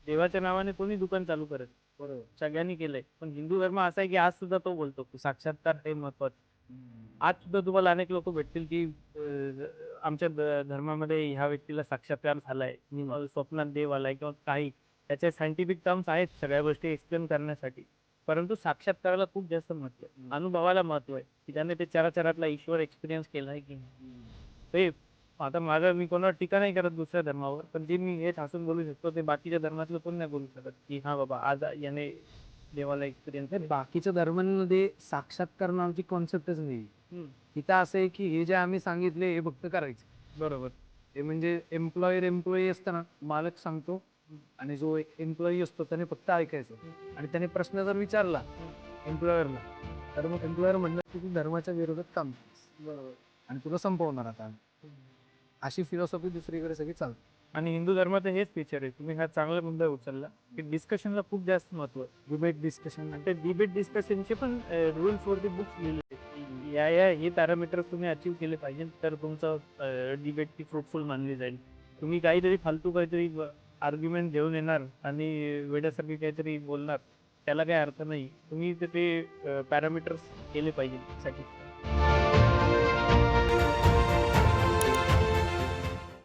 देवाच्या नावाने कोणी दुकान चालू करत. बरोबर. सगळ्यांनी केलंय. पण हिंदू धर्म असा आहे की आज सुद्धा तो बोलतो की साक्षात्कार हे महत्वाचं. आज सुद्धा तुम्हाला अनेक लोक भेटतील की आमच्या धर्मामध्ये ह्या व्यक्तीला साक्षात्कार झालाय, स्वप्नात देव आलाय किंवा काही त्याचे सायंटिफिक टर्म्स आहेत सगळ्या गोष्टी एक्सप्लेन करण्यासाठी. परंतु साक्षात्काराला खूप जास्त महत्व आहे, अनुभवाला महत्व आहे की त्याने ते चराचरातला ईश्वर एक्सपिरियन्स केलाय की ते. आता माझा मी कोणावर टीका नाही करत दुसऱ्या धर्मावर, पण जे मी हे ठासून बोलू शकतो ते बाकीच्या धर्मातलं कोण नाही बोलू शकत की हा बाबा आज याने देवाला एक्सपिरियन्स. नाही, बाकीच्या धर्मांमध्ये साक्षात्कार नावाची कॉन्सेप्टच नाही. तिथं असं आहे की हे जे आम्ही सांगितले हे फक्त करायचं. बरोबर. हे म्हणजे एम्प्लॉई असताना मालक सांगतो आणि जो एम्प्लॉई असतो त्याने फक्त ऐकायचं आणि त्याने प्रश्न जर विचारला एम्प्लॉयरला तर मग एम्प्लॉयर म्हणलं की तू धर्माच्या विरोधात काम करतोस. बरोबर. आणि तुला संपवणार आता. अशी फिलॉसॉफी दुसरीकडे सगळी चालते. आणि हिंदू धर्मात हेच फीचर आहे. तुम्ही हा चांगला मुद्दा उचलला की डिस्कशनला खूप जास्त महत्व आहे. Debate discussion. आणि ते डिबेट डिस्कशनचे पण रूल्स वरती बुक्स लिहिले आहेत. या हे पॅरामीटर तुम्ही अचीव केले पाहिजे तर तुमचं डिबेट ती फ्रुटफुल मानली जाईल. तुम्ही काहीतरी फालतू काहीतरी आर्ग्युमेंट घेऊन येणार आणि वेड्यासारखी काहीतरी बोलणार, त्याला काही अर्थ नाही. तुम्ही ते पॅरामीटर्स केले पाहिजे त्यासाठी.